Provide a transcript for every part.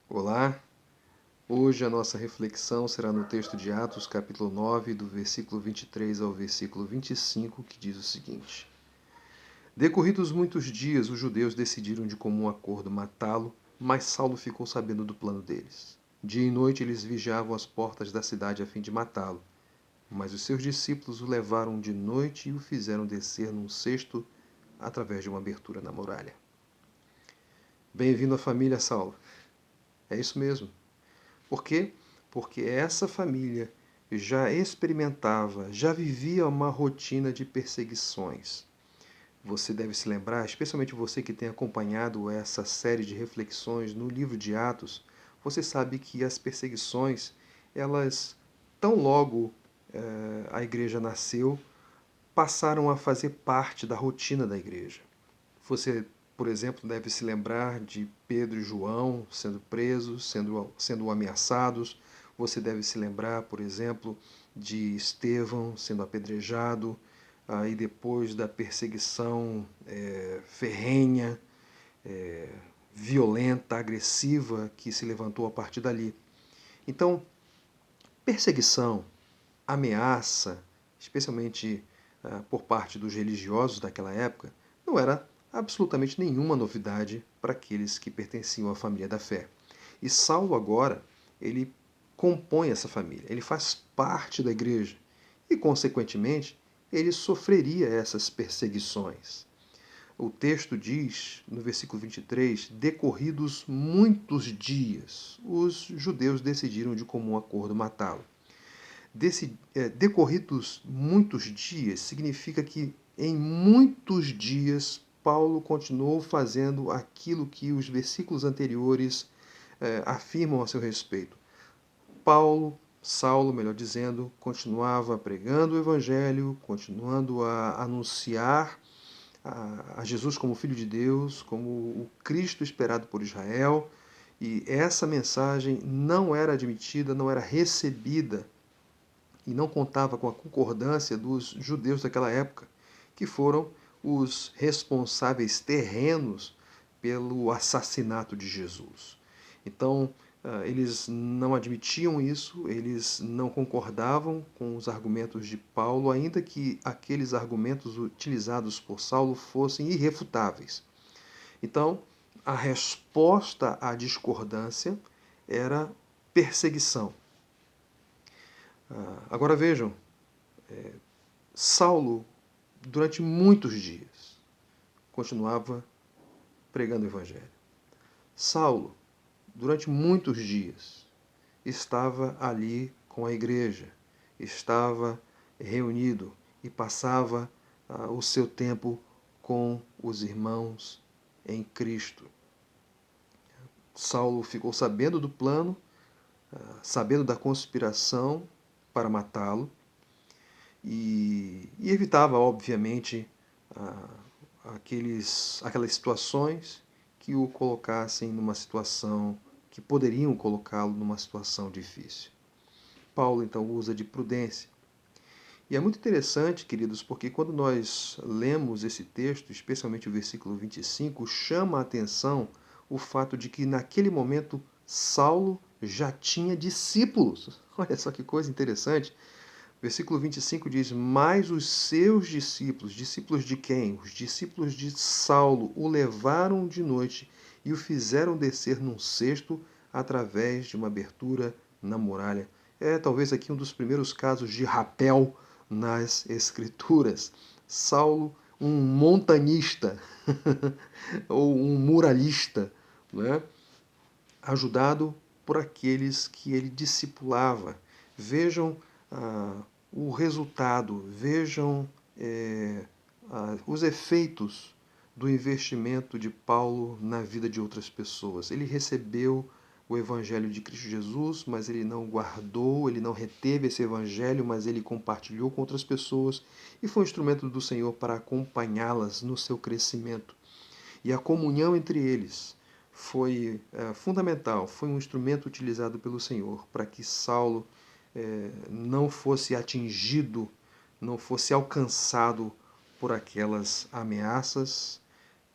Olá, hoje a nossa reflexão será no texto de Atos, capítulo 9, do versículo 23 ao versículo 25, que diz o seguinte: Decorridos muitos dias, os judeus decidiram de comum acordo matá-lo, mas Saulo ficou sabendo do plano deles. Dia e noite eles vigiavam as portas da cidade a fim de matá-lo, mas os seus discípulos o levaram de noite e o fizeram descer num cesto através de uma abertura na muralha. Bem-vindo à família, Saulo. É isso mesmo. Por quê? Porque essa família já experimentava, já vivia uma rotina de perseguições. Você deve se lembrar, especialmente você que tem acompanhado essa série de reflexões no livro de Atos, você sabe que as perseguições, elas, tão logo a igreja nasceu, passaram a fazer parte da rotina da igreja. Você, por exemplo, deve se lembrar de Pedro e João sendo presos, sendo ameaçados. Você deve se lembrar, por exemplo, de Estevão sendo apedrejado, e depois da perseguição ferrenha, é, violenta, agressiva que se levantou a partir dali. Então, perseguição, ameaça, especialmente por parte dos religiosos daquela época, não era absolutamente nenhuma novidade para aqueles que pertenciam à família da fé. E Saulo agora, ele compõe essa família, ele faz parte da igreja e, consequentemente, ele sofreria essas perseguições. O texto diz, no versículo 23, decorridos muitos dias, os judeus decidiram de comum acordo matá-lo. Decorridos muitos dias significa que em muitos dias Paulo continuou fazendo aquilo que os versículos anteriores afirmam a seu respeito. Saulo, melhor dizendo, continuava pregando o evangelho, continuando a anunciar a Jesus como Filho de Deus, como o Cristo esperado por Israel, e essa mensagem não era admitida, não era recebida e não contava com a concordância dos judeus daquela época, que foram os responsáveis terrenos pelo assassinato de Jesus. Então, eles não admitiam isso, eles não concordavam com os argumentos de Paulo, ainda que aqueles argumentos utilizados por Saulo fossem irrefutáveis. Então, a resposta à discordância era perseguição. Agora vejam, Saulo, durante muitos dias, continuava pregando o Evangelho. Saulo, durante muitos dias, estava ali com a igreja, estava reunido e passava o seu tempo com os irmãos em Cristo. Saulo ficou sabendo do plano, sabendo da conspiração para matá-lo, e evitava, obviamente, aquelas situações que o colocassem numa situação, que poderiam colocá-lo numa situação difícil. Paulo então usa de prudência. E é muito interessante, queridos, porque quando nós lemos esse texto, especialmente o versículo 25, chama a atenção o fato de que naquele momento Saulo já tinha discípulos. Olha só que coisa interessante. Versículo 25 diz: Mas os seus discípulos, discípulos de quem? Os discípulos de Saulo o levaram de noite e o fizeram descer num cesto através de uma abertura na muralha. É talvez aqui um dos primeiros casos de rapel nas Escrituras. Saulo, um montanista ou um muralista, né? Ajudado por aqueles que ele discipulava. Vejam o resultado, vejam os efeitos do investimento de Paulo na vida de outras pessoas. Ele recebeu o Evangelho de Cristo Jesus, mas ele não guardou, ele não reteve esse Evangelho, mas ele compartilhou com outras pessoas e foi um instrumento do Senhor para acompanhá-las no seu crescimento. E a comunhão entre eles foi fundamental, foi um instrumento utilizado pelo Senhor para que Saulo não fosse atingido, não fosse alcançado por aquelas ameaças,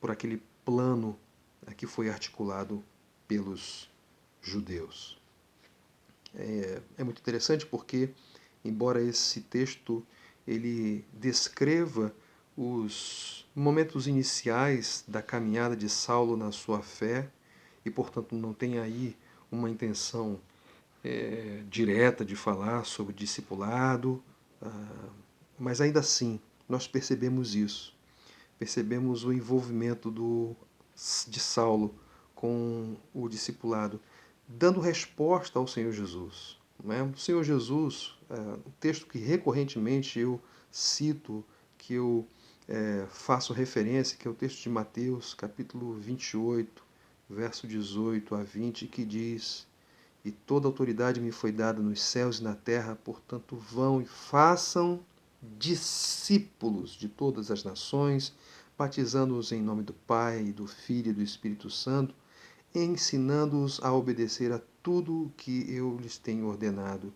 por aquele plano que foi articulado pelos judeus. É muito interessante porque, embora esse texto ele descreva os momentos iniciais da caminhada de Saulo na sua fé, e portanto não tem aí uma intenção direta de falar sobre discipulado, mas ainda assim nós percebemos isso. Percebemos o envolvimento de Saulo com o discipulado, dando resposta ao Senhor Jesus. Não é? O Senhor Jesus, o texto que recorrentemente eu cito, que eu faço referência, que é o texto de Mateus, capítulo 28, verso 18 a 20, que diz: E toda autoridade me foi dada nos céus e na terra, portanto vão e façam discípulos de todas as nações, batizando-os em nome do Pai, do Filho e do Espírito Santo, ensinando-os a obedecer a tudo o que eu lhes tenho ordenado.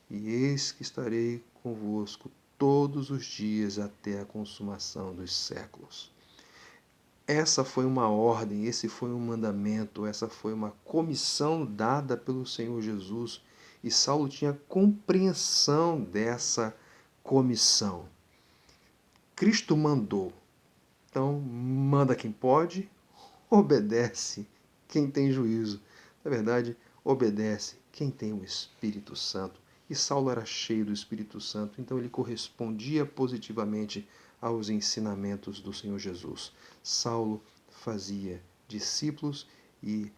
E eis que estarei convosco todos os dias até a consumação dos séculos. Essa foi uma ordem, esse foi um mandamento, essa foi uma comissão dada pelo Senhor Jesus, e Saulo tinha compreensão dessa comissão. Cristo mandou, então manda quem pode, obedece quem tem juízo. Na verdade, obedece quem tem o Espírito Santo. E Saulo era cheio do Espírito Santo, então ele correspondia positivamente aos ensinamentos do Senhor Jesus. Saulo fazia discípulos e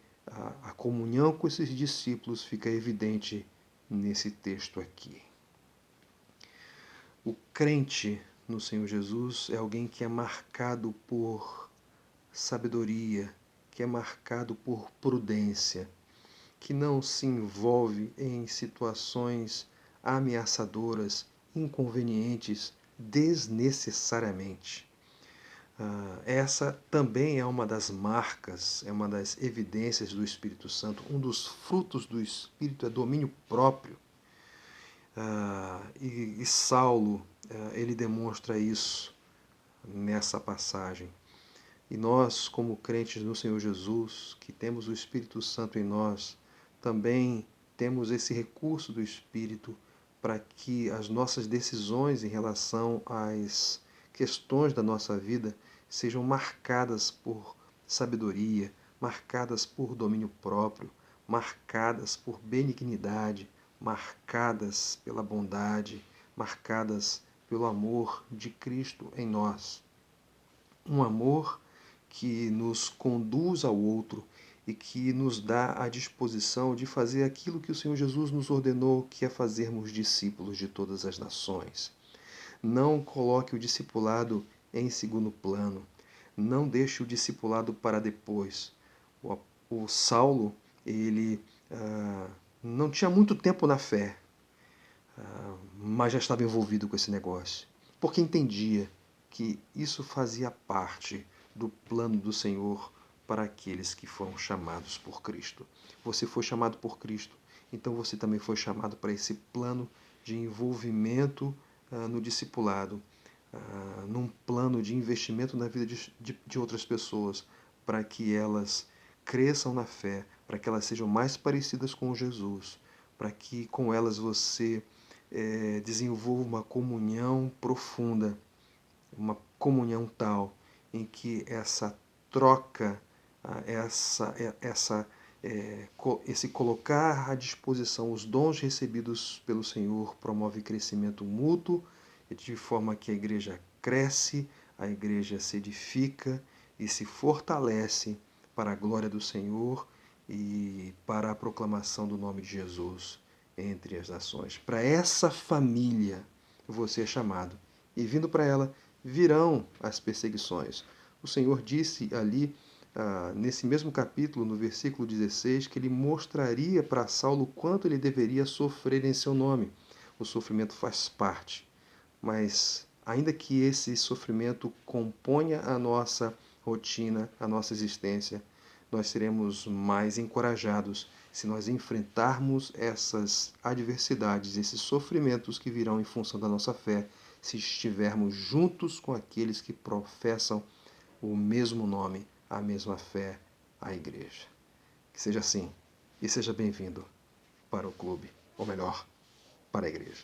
a comunhão com esses discípulos fica evidente nesse texto aqui. O crente no Senhor Jesus é alguém que é marcado por sabedoria, que é marcado por prudência, que não se envolve em situações ameaçadoras, inconvenientes, desnecessariamente. Essa também é uma das marcas, é uma das evidências do Espírito Santo. Um dos frutos do Espírito é domínio próprio. E Saulo, ele demonstra isso nessa passagem. E nós, como crentes no Senhor Jesus, que temos o Espírito Santo em nós, também temos esse recurso do Espírito para que as nossas decisões em relação às questões da nossa vida sejam marcadas por sabedoria, marcadas por domínio próprio, marcadas por benignidade, marcadas pela bondade, marcadas pelo amor de Cristo em nós. Um amor que nos conduz ao outro e que nos dá a disposição de fazer aquilo que o Senhor Jesus nos ordenou, que é fazermos discípulos de todas as nações. Não coloque o discipulado em segundo plano. Não deixe o discipulado para depois. O Saulo, ele não tinha muito tempo na fé, mas já estava envolvido com esse negócio, porque entendia que isso fazia parte do plano do Senhor para aqueles que foram chamados por Cristo. Você foi chamado por Cristo, então você também foi chamado para esse plano de envolvimento no discipulado, num plano de investimento na vida de outras pessoas, para que elas cresçam na fé, para que elas sejam mais parecidas com Jesus, para que com elas você desenvolva uma comunhão profunda, uma comunhão tal em que essa troca, esse colocar à disposição os dons recebidos pelo Senhor promove crescimento mútuo, de forma que a igreja cresce, a igreja se edifica e se fortalece para a glória do Senhor e para a proclamação do nome de Jesus entre as nações. Para essa família você é chamado. E vindo para ela, virão as perseguições. O Senhor disse ali, nesse mesmo capítulo, no versículo 16, que ele mostraria para Saulo quanto ele deveria sofrer em seu nome. O sofrimento faz parte, mas ainda que esse sofrimento componha a nossa rotina, a nossa existência, nós seremos mais encorajados se nós enfrentarmos essas adversidades, esses sofrimentos que virão em função da nossa fé, se estivermos juntos com aqueles que professam o mesmo nome, a mesma fé, a igreja. Que seja assim. e seja bem-vindo para o clube, ou melhor, para a igreja.